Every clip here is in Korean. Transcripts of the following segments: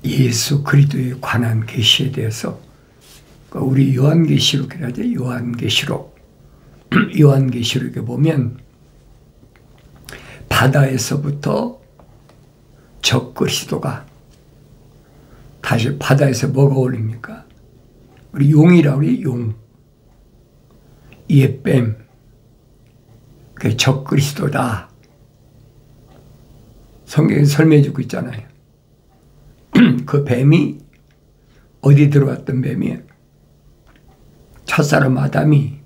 예수 그리스도에 관한 계시에 대해서 우리 요한계시록이라 하죠. 요한계시록에 보면 바다에서부터 적그리스도가 다시 바다에서 뭐가 올립니까? 우리 용이라고 우리 용, 옛뱀, 그 적그리스도다. 성경에 설명해 주고 있잖아요. 그 뱀이 어디 들어왔던 뱀이에요? 첫사람 아담이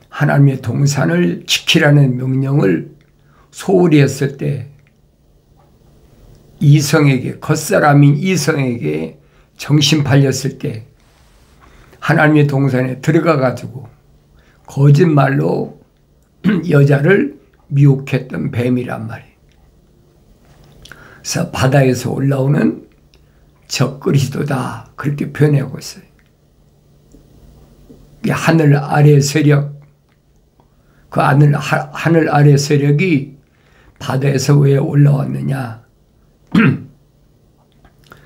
하나님의 동산을 지키라는 명령을 소홀히 했을 때 이성에게, 겉사람인 이성에게 정신 팔렸을 때 하나님의 동산에 들어가 가지고 거짓말로 여자를 미혹했던 뱀이란 말이에요. 그래서 바다에서 올라오는 적그리스도다 그렇게 표현하고 있어요. 하늘 아래 세력, 그 하늘 아래 세력이 바다에서 왜 올라왔느냐.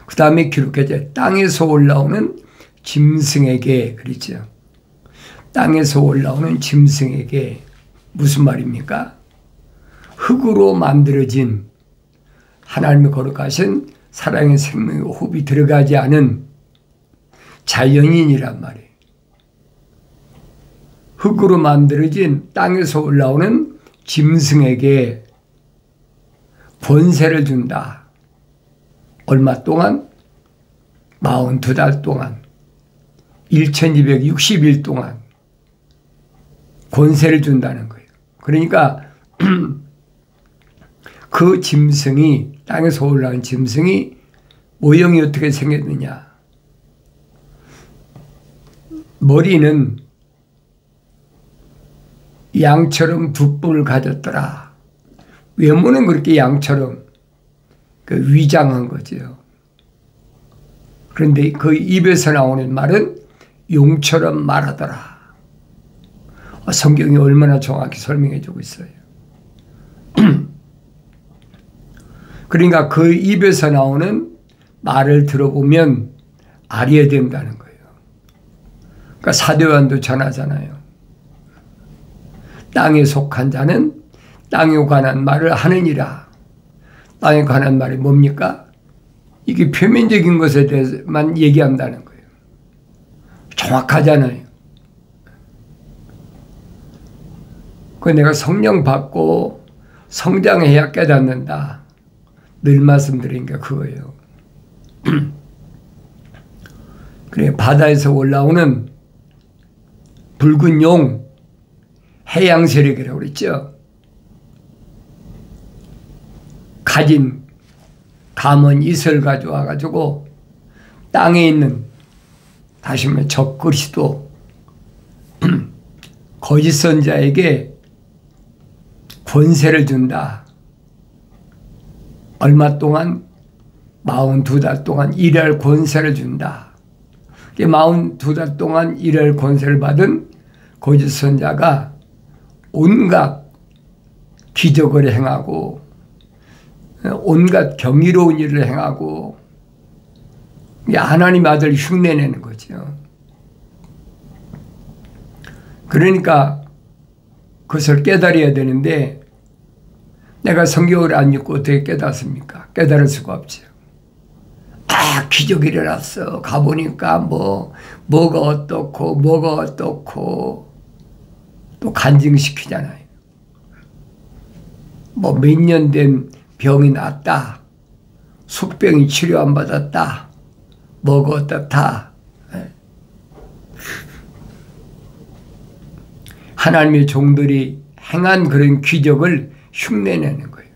그 다음에 기록해져 땅에서 올라오는 짐승에게, 그렇죠. 땅에서 올라오는 짐승에게 무슨 말입니까? 흙으로 만들어진 하나님이 거룩하신 사랑의 생명의 호흡이 들어가지 않은 자연인이란 말이에요. 흙으로 만들어진 땅에서 올라오는 짐승에게 권세를 준다. 얼마 동안? 42달 동안, 1260일 동안 권세를 준다는 거예요. 그러니까 그 짐승이, 땅에서 올라온 짐승이 모형이 어떻게 생겼느냐. 머리는 양처럼 두 뿔을 가졌더라. 외모는 그렇게 양처럼 위장한 거죠. 그런데 그 입에서 나오는 말은 용처럼 말하더라. 성경이 얼마나 정확히 설명해 주고 있어요. 그러니까 그 입에서 나오는 말을 들어보면 알아야 된다는 거예요. 그러니까 사도 요한도 전하잖아요. 땅에 속한 자는 땅에 관한 말을 하느니라. 땅에 관한 말이 뭡니까? 이게 표면적인 것에 대해서만 얘기한다는 거예요. 정확하잖아요. 그 내가 성령 받고 성장해야 깨닫는다. 늘 말씀드린 게 그거예요. 그래, 바다에서 올라오는 붉은 용, 해양 세력이라고 그랬죠. 가진 감은 이슬 가져와 가지고 땅에 있는, 다시 말해 적그리스도, 거짓 선자에게 권세를 준다. 얼마 동안? 42달 동안 일할 권세를 준다. 42달 동안 일할 권세를 받은 거짓 선자가 온갖 기적을 행하고 온갖 경이로운 일을 행하고 하나님 아들 흉내내는 거죠. 그러니까 그것을 깨달아야 되는데 내가 성경을 안 읽고 어떻게 깨닫습니까? 깨달을 수가 없죠. 아, 기적이 일어났어. 가보니까 뭐가 어떻고 또 간증시키잖아요. 몇 년 된 병이 낫다. 숙병이 치료 안 받았다. 뭐가 어떻다. 하나님의 종들이 행한 그런 기적을 흉내내는 거예요.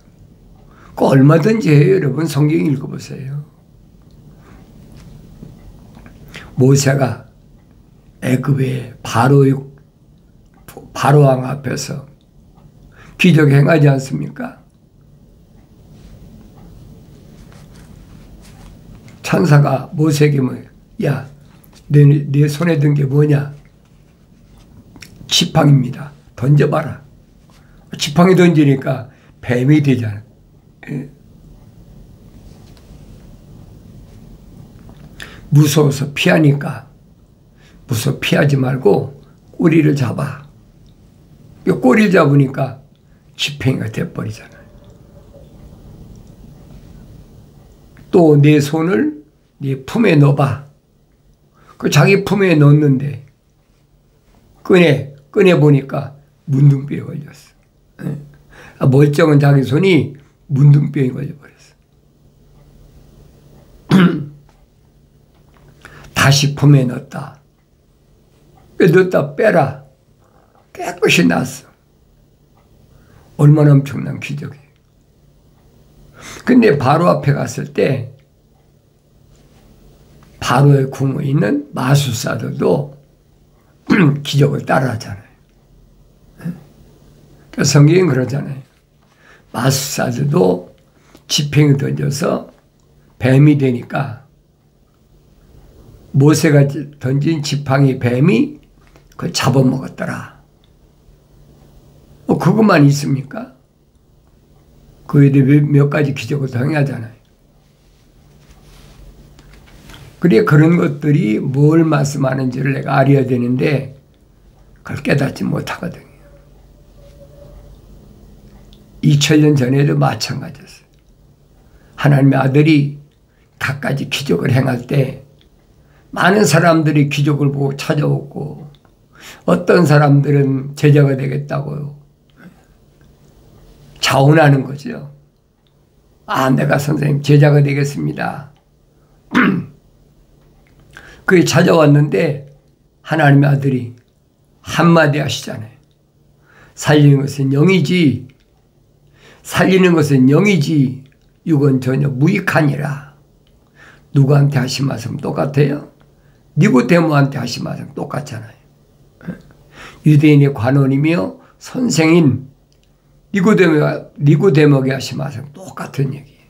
그거 얼마든지 해요. 여러분 성경 읽어보세요. 모세가 애굽의 바로왕 앞에서 기적 행하지 않습니까? 천사가 모세에게 뭐예요? 야, 내 손에 든 게 뭐냐? 지팡이입니다. 던져봐라. 지팡이 던지니까 뱀이 되잖아. 무서워서 피하니까 무서워 피하지 말고 꼬리를 잡아. 꼬리를 잡으니까 지팽이가 돼버리잖아요. 또 내 손을 네 품에 넣어봐. 그 자기 품에 넣었는데 꺼내보니까 문둥병에 걸렸어. 멀쩡한 자기 손이 문둥병에 걸려버렸어. 다시 품에 넣었다. 넣었다 빼라. 깨끗이 났어. 얼마나 엄청난 기적이에요. 근데 바로 앞에 갔을 때 바로의 궁에 있는 마술사들도 기적을 따라하잖아요. 그러니까 성경은 그러잖아요. 마술사들도 지팽이 던져서 뱀이 되니까 모세가 던진 지팡이 뱀이 그걸 잡아먹었더라. 그것만 있습니까? 그 외에 몇 가지 기적을 당하잖아요. 그래 그런 것들이 뭘 말씀하는지를 내가 알아야 되는데 그걸 깨닫지 못하거든요. 2000년 전에도 마찬가지였어요. 하나님의 아들이 갖가지 기적을 행할 때 많은 사람들이 기적을 보고 찾아오고 어떤 사람들은 제자가 되겠다고 자원하는 거죠. 아, 내가 선생님 제자가 되겠습니다. 그게 찾아왔는데 하나님의 아들이 한마디 하시잖아요. 살리는 것은 영이지 육은 전혀 무익하니라. 누구한테 하신 말씀 똑같아요? 니고데모한테 하신 말씀 똑같잖아요. 유대인의 관원이며 선생인 니고데모에게 하신 말씀 똑같은 얘기예요.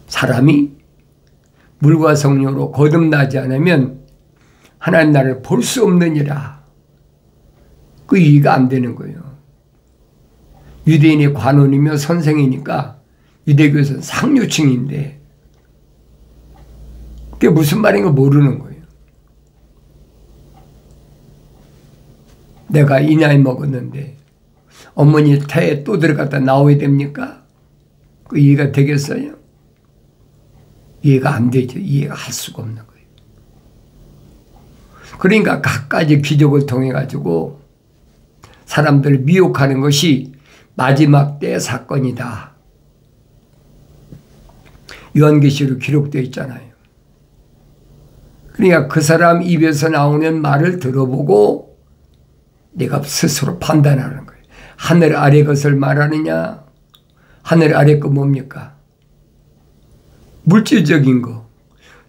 사람이 물과 성령으로 거듭나지 않으면 하나님 나라를 볼 수 없느니라. 그 이해가 안 되는 거예요. 유대인의 관원이며 선생이니까 유대교에서는 상류층인데 그게 무슨 말인가 모르는 거예요. 내가 이 나이 먹었는데 어머니 태에 또 들어갔다 나와야 됩니까? 그 이해가 되겠어요? 이해가 안 되죠. 이해가 할 수가 없는 거예요. 그러니까 갖가지 기적을 통해 가지고 사람들을 미혹하는 것이 마지막 때의 사건이다. 요한계시록에 기록되어 있잖아요. 그러니까 그 사람 입에서 나오는 말을 들어보고 내가 스스로 판단하는 거예요. 하늘 아래 것을 말하느냐? 하늘 아래 거 뭡니까? 물질적인 거,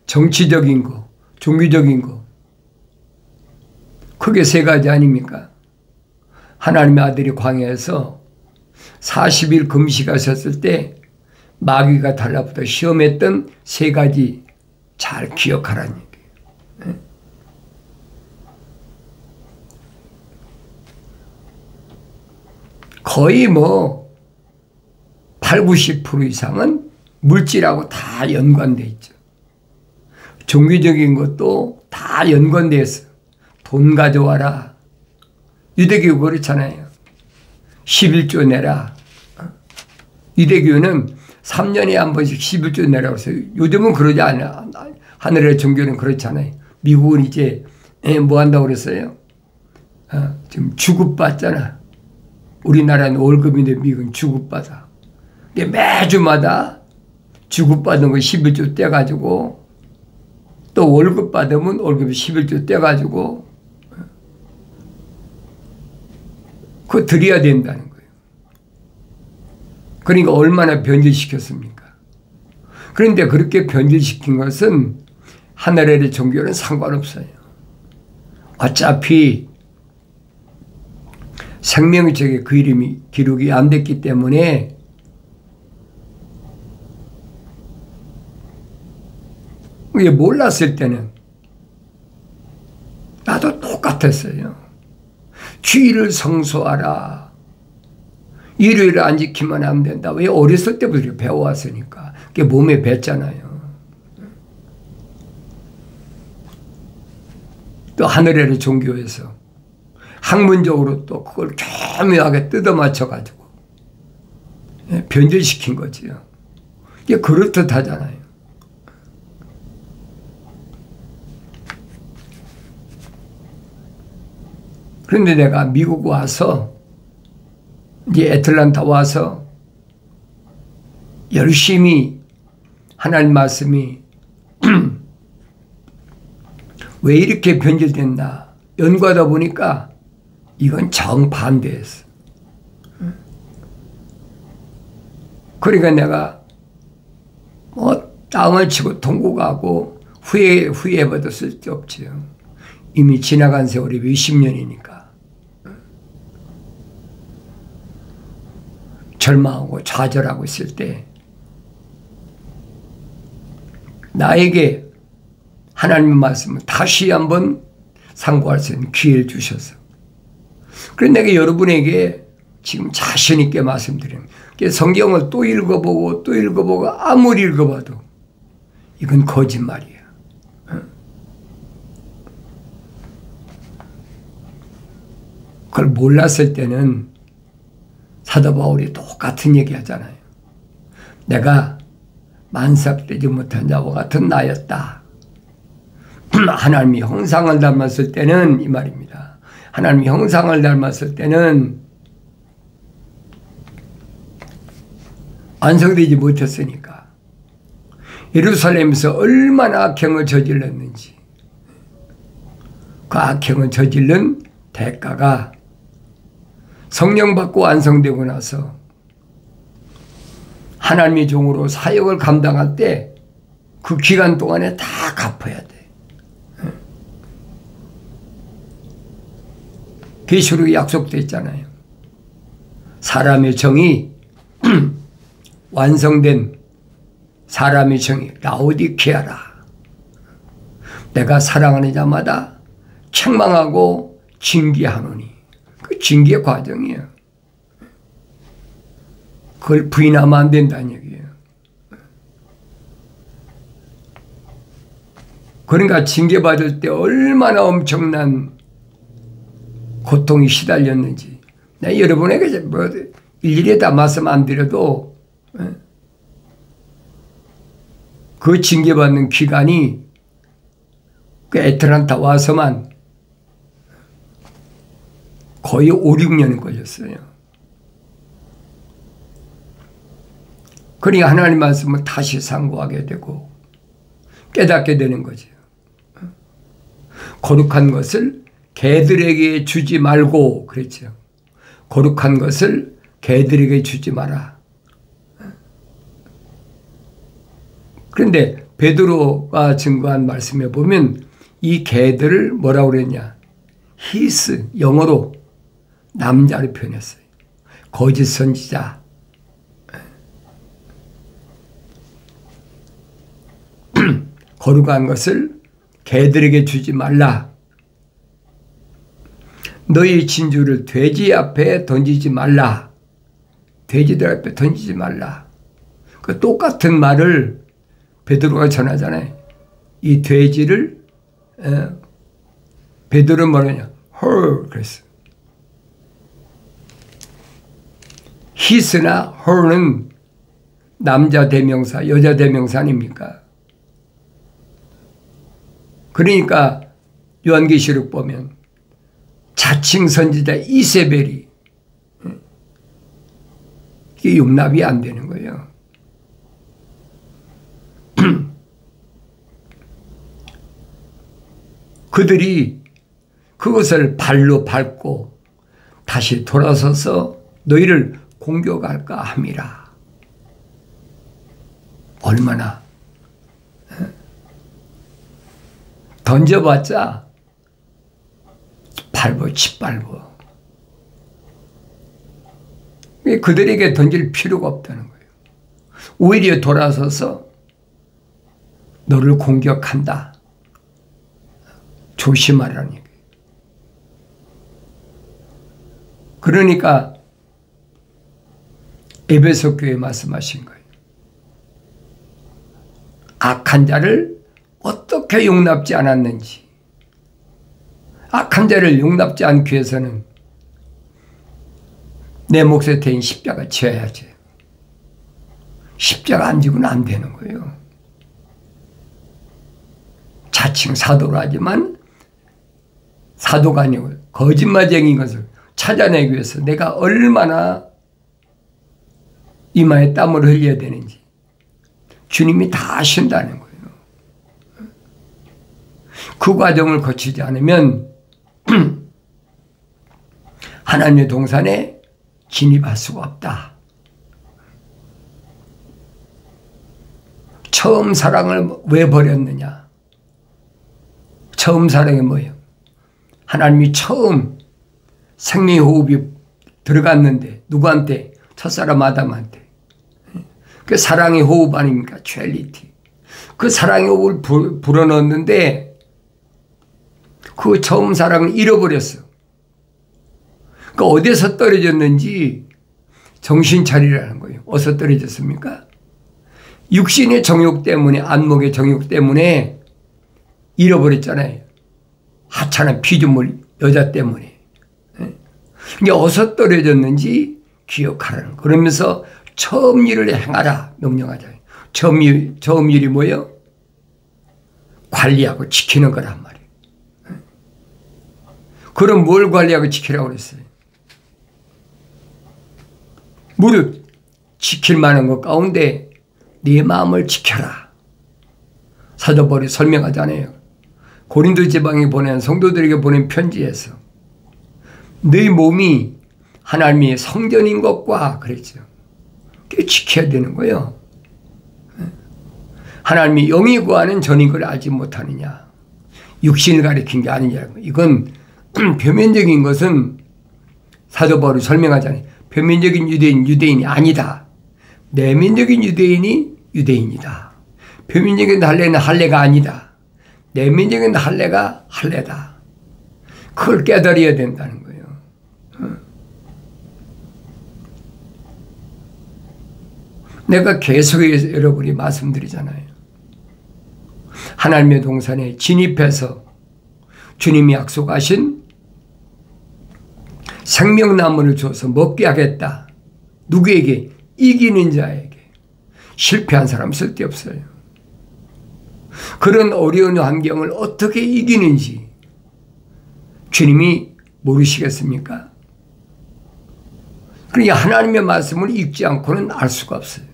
정치적인 거, 종교적인 거. 크게 세 가지 아닙니까? 하나님의 아들이 광야에서 40일 금식하셨을 때 마귀가 달라붙어 시험했던 세 가지 잘 기억하라는 얘기예요. 거의 8, 90% 이상은 물질하고 다 연관되어 있죠. 종교적인 것도 다 연관되어 있어요. 돈 가져와라. 유대교 그렇잖아요. 11조 내라. 유대교는 3년에 한 번씩 11조 내라고 했어요. 요즘은 그러지 않아요. 하늘의 종교는 그렇잖아요. 미국은 이제 뭐 한다고 그랬어요? 지금 주급받잖아. 우리나라는 월급인데 미국은 주급받아. 근데 매주마다 주급받은 거 11조 떼가지고 또 월급 받으면 월급 11조 떼가지고 그거 드려야 된다는 거예요. 그러니까 얼마나 변질시켰습니까? 그런데 그렇게 변질시킨 것은 하늘의 종교는 상관없어요. 어차피 생명책에 그 이름이 기록이 안 됐기 때문에 이게 몰랐을 때는 나도 똑같았어요. 주의를 성소하라. 일요일을 안 지키면 안 된다. 왜? 어렸을 때부터 배워왔으니까. 그게 몸에 뱄잖아요. 또 하늘의 종교에서 학문적으로 또 그걸 교묘하게 뜯어맞춰가지고 변절시킨 거지요. 이게 그렇듯하잖아요. 그런데 내가 미국 와서 이제 애틀란타 와서 열심히 하나님 말씀이 왜 이렇게 변질됐나 연구하다 보니까 이건 정반대였어. 그러니까 내가 뭐 땅을 치고 통곡하고 후회해봐도 쓸데없지요. 이미 지나간 세월이 몇십 년이니까. 절망하고 좌절하고 있을 때 나에게 하나님의 말씀을 다시 한번 상고할 수 있는 기회를 주셔서 그래서 내가 여러분에게 지금 자신 있게 말씀드리는 성경을 또 읽어보고 또 읽어보고 아무리 읽어봐도 이건 거짓말이야. 그걸 몰랐을 때는 사도 바울이 똑같은 얘기 하잖아요. 내가 만삭되지 못한 자와 같은 나였다. 하나님이 형상을 닮았을 때는 이 말입니다. 하나님이 형상을 닮았을 때는 완성되지 못했으니까 예루살렘에서 얼마나 악행을 저질렀는지 그 악행을 저질른 대가가 성령 받고 완성되고 나서 하나님의 종으로 사역을 감당할 때 그 기간 동안에 다 갚아야 돼. 계시록에 약속되어 있잖아요. 사람의 정이 완성된 사람의 정이 라오디케아라. 내가 사랑하는 자마다 책망하고 징계하노니. 그 징계 과정이에요. 그걸 부인하면 안 된다는 얘기예요. 그러니까 징계받을 때 얼마나 엄청난 고통이 시달렸는지 내가 여러분에게 뭐 일일이 다 말씀 안 드려도 그 징계받는 기간이 그 애틀란타 와서만 거의 5, 6년 걸렸어요. 그러니까 하나님 말씀을 다시 상고하게 되고 깨닫게 되는 거죠. 거룩한 것을 개들에게 주지 말고 그랬죠. 거룩한 것을 개들에게 주지 마라. 그런데 베드로가 증거한 말씀에 보면 이 개들을 뭐라고 그랬냐. 히스, 영어로 남자로 표현했어요. 거짓 선지자. 거룩한 것을 개들에게 주지 말라. 너희 진주를 돼지 앞에 던지지 말라. 돼지들 앞에 던지지 말라. 그 똑같은 말을 베드로가 전하잖아요. 이 돼지를 베드로는 뭐라냐. 헐 그랬어. 히스나 헐은 남자 대명사, 여자 대명사 아닙니까? 그러니까 요한계시록 보면 자칭 선지자 이세벨이 이게 용납이 안 되는 거예요. 그들이 그것을 발로 밟고 다시 돌아서서 너희를 공격할까 함이라. 얼마나 던져봤자 밟어 짓밟어. 그들에게 던질 필요가 없다는 거예요. 오히려 돌아서서 너를 공격한다. 조심하라는 얘기예요. 그러니까 에베소 교회에 말씀하신 거예요. 악한 자를 어떻게 용납지 않았는지. 악한 자를 용납지 않기 위해서는 내 몫에 대인 십자가 지어야지. 십자가 안 지고는 안 되는 거예요. 자칭 사도로 하지만 사도가 아니고 거짓말쟁이인 것을 찾아내기 위해서 내가 얼마나 이마에 땀을 흘려야 되는지 주님이 다 아신다는 거예요. 그 과정을 거치지 않으면 하나님의 동산에 진입할 수가 없다. 처음 사랑을 왜 버렸느냐? 처음 사랑이 뭐예요? 하나님이 처음 생명의 호흡이 들어갔는데 누구한테? 첫사람 아담한테. 그 사랑의 호흡 아닙니까? 츄얼리티. 그 사랑의 호흡을 불어넣었는데 그 처음 사랑을 잃어버렸어. 그 어디서 떨어졌는지 정신 차리라는 거예요. 어디서 떨어졌습니까? 육신의 정욕 때문에, 안목의 정욕 때문에 잃어버렸잖아요. 하찮은 피조물 여자 때문에. 이게 어디서 떨어졌는지 기억하라는 거. 그러면서 처음 일을 행하라 명령하자. 처음 일이 뭐예요? 관리하고 지키는 거란 말이에요. 그럼 뭘 관리하고 지키라고 그랬어요? 무릇 지킬 만한 것 가운데 네 마음을 지켜라. 사도 바울이 설명하잖아요. 고린도 지방에 보낸 성도들에게 보낸 편지에서 너희 몸이 하나님의 성전인 것과 그랬죠. 그게 지켜야 되는 거예요. 하나님이 영이 구하는 전인 걸 알지 못하느냐. 육신을 가리킨 게 아니냐고. 이건 표면적인 것은 사도 바울이 설명하잖아요. 표면적인 유대인이 아니다. 내면적인 유대인이 유대인이다. 표면적인 할례는 할례가 아니다. 내면적인 할례가 할례다. 그걸 깨달아야 된다는 거예요. 내가 계속해서 여러분이 말씀드리잖아요. 하나님의 동산에 진입해서 주님이 약속하신 생명나무를 줘서 먹게 하겠다. 누구에게? 이기는 자에게. 실패한 사람 쓸데없어요. 그런 어려운 환경을 어떻게 이기는지 주님이 모르시겠습니까? 그러니까 하나님의 말씀을 읽지 않고는 알 수가 없어요.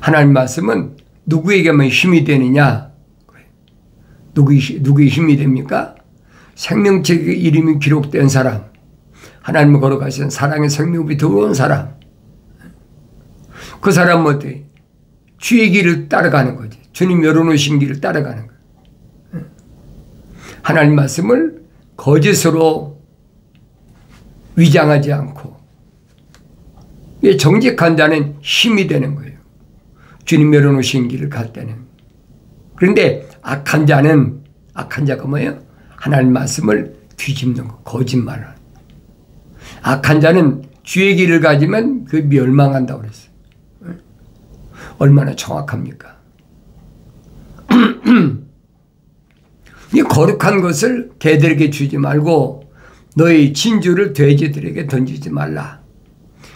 하나님의 말씀은 누구에게만 힘이 되느냐? 누구의 힘이 됩니까? 생명책의 이름이 기록된 사람, 하나님을 걸어가신 사랑의 생명이 들어온 사람, 그 사람은 어때? 주의 길을 따라가는 거지. 주님 열어놓으신 길을 따라가는 거예요. 하나님 말씀을 거짓으로 위장하지 않고 정직한 자는 힘이 되는 거예요. 주님 열어놓으신 길을 갈 때는. 그런데 악한 자가 뭐예요? 하나님 말씀을 뒤집는 거, 거짓말을. 악한 자는 주의 길을 가지면 그 멸망한다고 그랬어요. 얼마나 정확합니까? 이 거룩한 것을 개들에게 주지 말고 너희 진주를 돼지들에게 던지지 말라.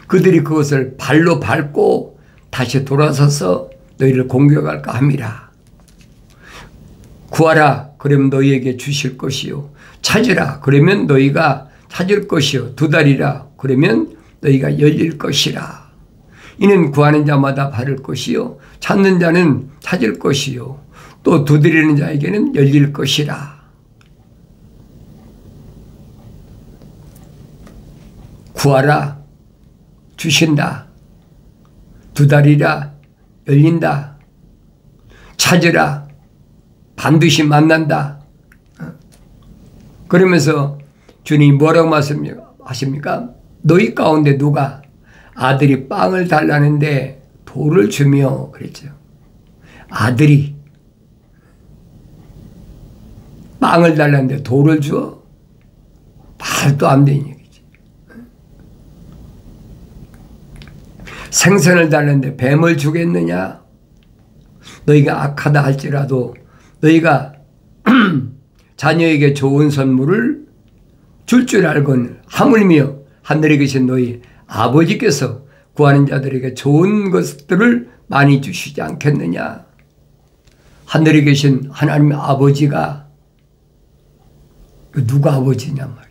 그들이 그것을 발로 밟고 다시 돌아서서 너희를 공격할까 함이라. 구하라. 그러면 너희에게 주실 것이요. 찾으라. 그러면 너희가 찾을 것이요. 두드리라. 그러면 너희가 열릴 것이라. 이는 구하는 자마다 받을 것이요. 찾는 자는 찾을 것이요. 또 두드리는 자에게는 열릴 것이라. 구하라. 주신다. 두드리라. 열린다. 찾으라. 반드시 만난다. 그러면서 주님이 뭐라고 말씀하십니까? 너희 가운데 누가 아들이 빵을 달라는데 돌을 주며 그랬죠. 아들이 빵을 달라는데 돌을 줘? 말도 안 되는 얘기지. 생선을 달는데 뱀을 주겠느냐? 너희가 악하다 할지라도 너희가 자녀에게 좋은 선물을 줄 줄 알거늘 하물며 하늘에 계신 너희 아버지께서 구하는 자들에게 좋은 것들을 많이 주시지 않겠느냐? 하늘에 계신 하나님의 아버지가 누가 아버지냐 말이에요.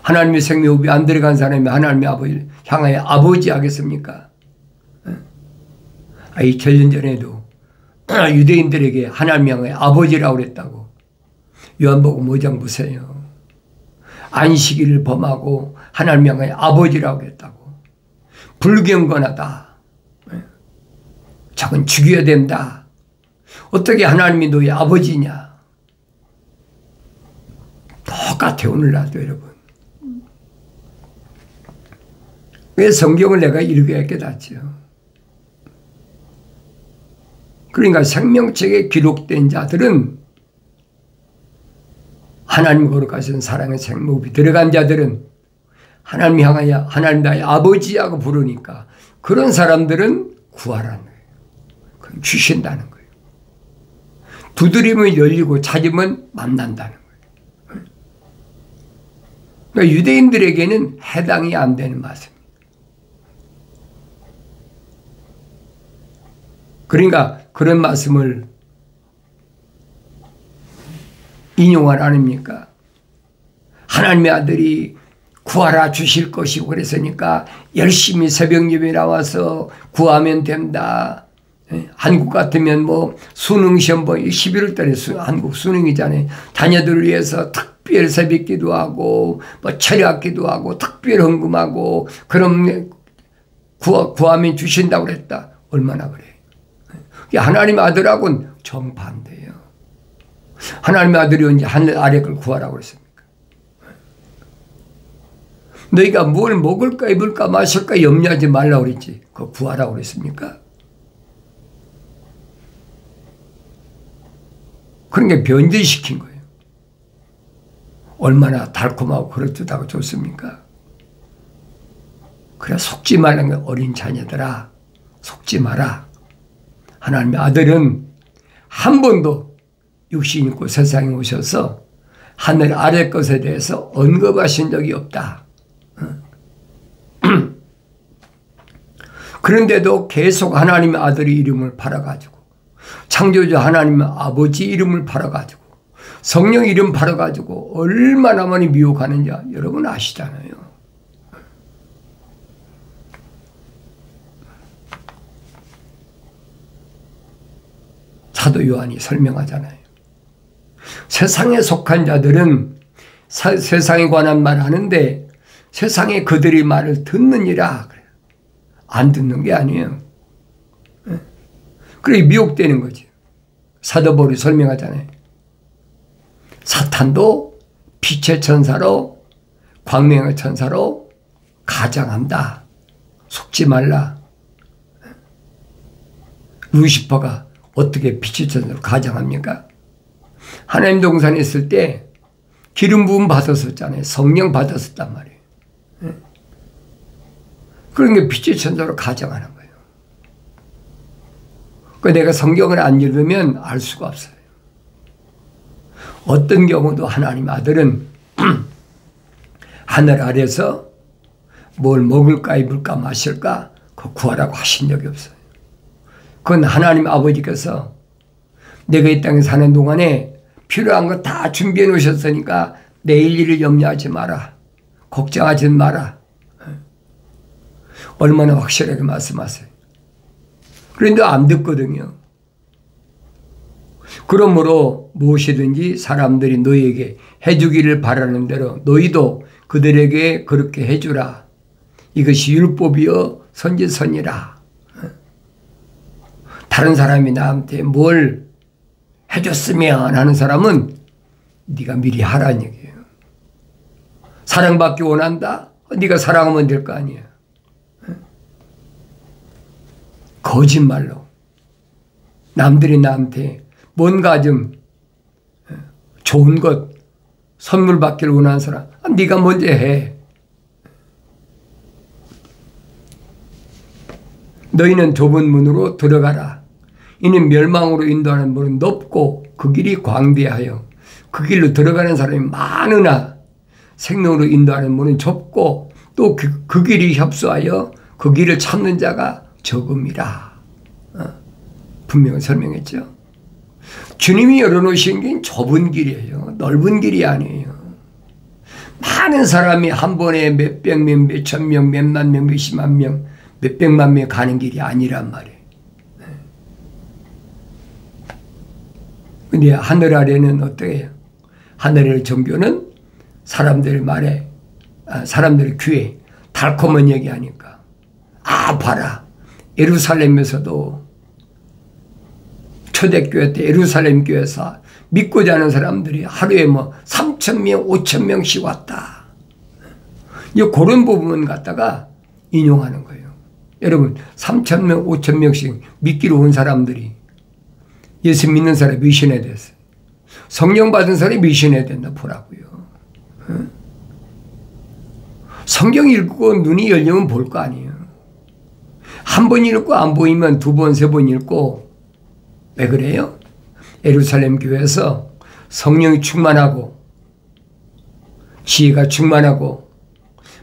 하나님의 생명이 안 들어간 사람이 하나님의 아버지를 향하여 아버지 하겠습니까? 2000년 전에도 유대인들에게 하나님 향하여 아버지라고 그랬다고. 요한복음 5장 보세요. 안식일을 범하고 하나님 향하여 아버지라고 했다고. 불경건하다. 저건 죽여야 된다. 어떻게 하나님이 너희 아버지냐? 똑같아 오늘날도 여러분. 왜 성경을 내가 읽어야 깨닫죠? 그러니까 생명책에 기록된 자들은 하나님 거룩하신 사랑의 생목이 들어간 자들은 하나님 향하여 하나님 나의 아버지하고 부르니까 그런 사람들은 구하라는 거예요. 그럼 주신다는 거예요. 두드리면 열리고 찾으면 만난다는 거예요. 그러니까 유대인들에게는 해당이 안 되는 말씀입니다. 그러니까 그런 말씀을 인용을 안 합니까? 하나님의 아들이 구하라 주실 것이고 그랬으니까 열심히 새벽 예배 나와서 구하면 된다. 한국 같으면 뭐 수능 시험 11월 달에 한국 수능이잖아요. 자녀들을 위해서 특별 새벽 기도하고 뭐 철학 기도하고 특별 헌금하고 그럼 구하면 주신다고 그랬다. 얼마나 그래. 하나님 아들하고는 정반대예요. 하나님의 아들이 언제 하늘 아래 걸 구하라고 그랬습니까? 너희가 뭘 먹을까 입을까 마실까 염려하지 말라고 그랬지. 그거 구하라고 그랬습니까? 그런 게 변질시킨 거예요. 얼마나 달콤하고 그럴듯하고 좋습니까? 그래 속지 말라는 게 어린 자녀들아 속지 마라. 하나님의 아들은 한 번도 육신 입고 세상에 오셔서 하늘 아래 것에 대해서 언급하신 적이 없다. 그런데도 계속 하나님의 아들의 이름을 팔아가지고 창조주 하나님의 아버지 이름을 팔아가지고 성령 이름 팔아가지고 얼마나 많이 미혹하는지 여러분 아시잖아요. 사도 요한이 설명하잖아요. 세상에 속한 자들은 세상에 관한 말을 하는데 세상에 그들의 말을 듣느니라. 안 듣는 게 아니에요. 그래 미혹되는 거지. 사도 바울이 설명하잖아요. 사탄도 빛의 천사로 광명의 천사로 가장한다. 속지 말라. 루시퍼가 어떻게 빛의 천사로 가장합니까? 하나님 동산에 있을 때 기름 부음 받았었잖아요. 성령 받았었단 말이에요. 그런 게 빛의 천사로 가장하는 거예요. 내가 성경을 안 읽으면 알 수가 없어요. 어떤 경우도 하나님 아들은 하늘 아래서 뭘 먹을까 입을까 마실까 그거 구하라고 하신 적이 없어요. 그건 하나님 아버지께서 내가 이 땅에 사는 동안에 필요한 거 다 준비해 놓으셨으니까 내일 일을 염려하지 마라. 걱정하지 마라. 얼마나 확실하게 말씀하세요. 그런데 안 듣거든요. 그러므로 무엇이든지 사람들이 너희에게 해주기를 바라는 대로 너희도 그들에게 그렇게 해주라. 이것이 율법이요 선지서니라. 다른 사람이 나한테 뭘 해줬으면 하는 사람은 네가 미리 하라는 얘기예요. 사랑받기 원한다? 네가 사랑하면 될 거 아니야. 거짓말로 남들이 나한테 뭔가 좀 좋은 것 선물 받기를 원하는 사람 네가 먼저 해. 너희는 좁은 문으로 들어가라. 이는 멸망으로 인도하는 문은 높고 그 길이 광대하여 그 길로 들어가는 사람이 많으나 생명으로 인도하는 문은 좁고 또 그 길이 협소하여 그 길을 찾는 자가 적음이라. 분명히 설명했죠. 주님이 열어놓으신 게 좁은 길이에요. 넓은 길이 아니에요. 많은 사람이 한 번에 몇백 명, 몇천 명, 몇만 명, 몇십만 명, 몇백만 명 가는 길이 아니란 말이에요. 근데 하늘 아래는 어때요? 하늘의 종교는 사람들 말에, 사람들 귀에 달콤한 얘기하니까, 아, 봐라. 예루살렘에서도 초대교회 때 예루살렘 교회에서 믿고자 하는 사람들이 하루에 뭐 3,000명, 5,000명씩 왔다. 그런 부분 갖다가 인용하는 거예요. 여러분, 3,000명, 5,000명씩 믿기로 온 사람들이 예수 믿는 사람이 미션에 됐어요. 성령 받은 사람이 미션에 된다 보라고요. 성경 읽고 눈이 열리면 볼 거 아니에요. 한 번 읽고 안 보이면 두 번, 세 번 읽고. 왜 그래요? 예루살렘 교회에서 성령이 충만하고 지혜가 충만하고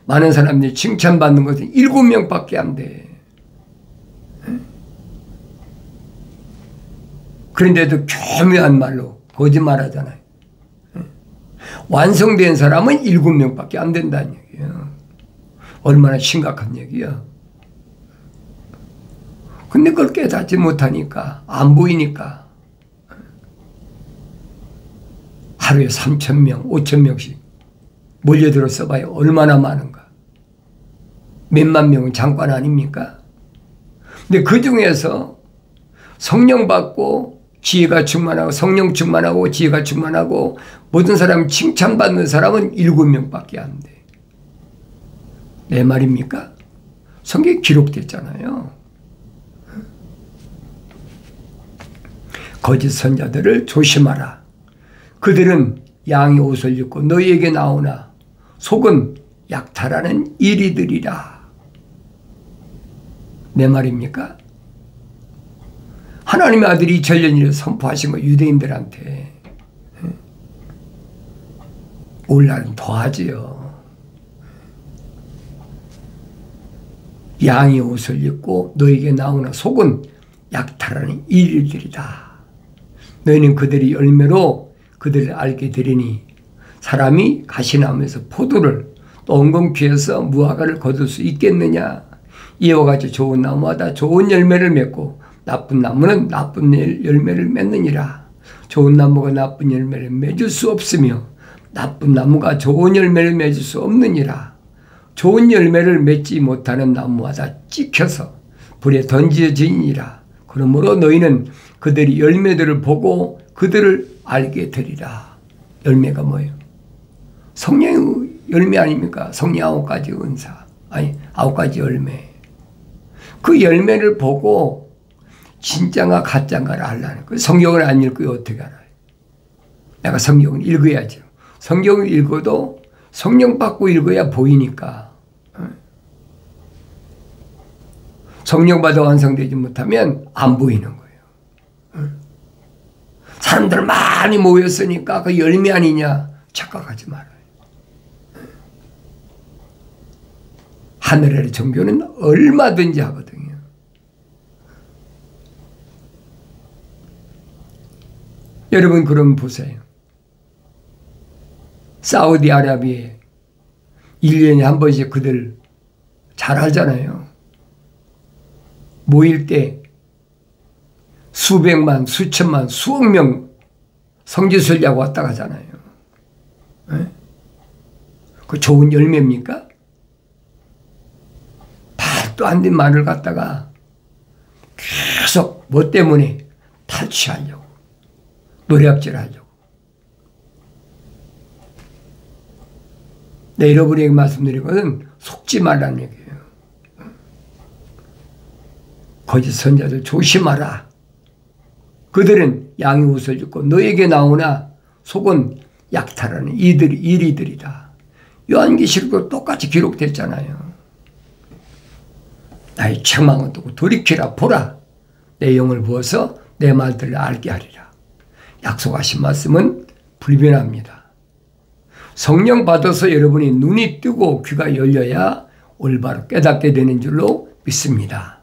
많은 사람들이 칭찬받는 것은 7명밖에 안 돼. 그런데도 교묘한 말로 거짓말하잖아요. 완성된 사람은 7명밖에 안 된다는 얘기예요. 얼마나 심각한 얘기야. 근데 그걸 깨닫지 못하니까, 안 보이니까 하루에 3,000명, 5,000명씩 몰려들어 써봐요. 얼마나 많은가. 몇만 명은 장관 아닙니까? 근데 그 중에서 성령 받고 지혜가 충만하고 성령 충만하고 지혜가 충만하고 모든 사람 칭찬받는 사람은 7명밖에 안 돼. 내 말입니까? 성경에 기록됐잖아요. 거짓 선자들을 조심하라. 그들은 양의 옷을 입고 너희에게 나오나 속은 약탈하는 이리들이라. 내 말입니까? 하나님의 아들이 전련일을 선포하신 거 유대인들한테. 오늘날은 더하지요. 양의 옷을 입고 너희에게 나오나 속은 약탈하는 이리들이다. 너희는 그들의 열매로 그들을 알게 되리니 사람이 가시나무에서 포도를 또 엉겅퀴에서 무화과를 거둘 수 있겠느냐. 이와 같이 좋은 나무마다 좋은 열매를 맺고 나쁜 나무는 나쁜 열매를 맺느니라. 좋은 나무가 나쁜 열매를 맺을 수 없으며 나쁜 나무가 좋은 열매를 맺을 수 없느니라. 좋은 열매를 맺지 못하는 나무마다 찍혀서 불에 던져지니라. 그러므로 너희는 그들이 열매들을 보고 그들을 알게 되리라. 열매가 뭐예요? 성령의 열매 아닙니까? 성령 9가지 은사. 아니, 9가지 열매. 그 열매를 보고 진짜가 가짜인가를 알라는 거예요. 성경을 안 읽고 어떻게 알아요? 내가 성경을 읽어야죠. 성경을 읽어도 성령 받고 읽어야 보이니까. 성령 받아 완성되지 못하면 안 보이는 거예요. 사람들 많이 모였으니까 그 열매 아니냐 착각하지 말아요. 하늘의 종교는 얼마든지 하거든요. 여러분 그럼 보세요. 사우디아라비아에 1년에 한 번씩 그들 잘 하잖아요. 모일 때 수백만, 수천만, 수억 명 성지순례하고 왔다 가잖아요. 네? 그 좋은 열매입니까? 말도 안 된 말을 갖다가 계속 뭐 때문에 탈취하려고 노략질하려고. 내 여러분에게 말씀드린 것은 속지 말라는 얘기예요. 거짓 선자들 조심하라. 그들은 양의 옷을 입고 너에게 나오나 속은 약탈하는 이리들이다. 요한계시록도 똑같이 기록됐잖아요. 나의 책망은 두고 돌이키라 보라. 내 영을 부어서 내 말들을 알게 하리라. 약속하신 말씀은 불변합니다. 성령 받아서 여러분이 눈이 뜨고 귀가 열려야 올바로 깨닫게 되는 줄로 믿습니다.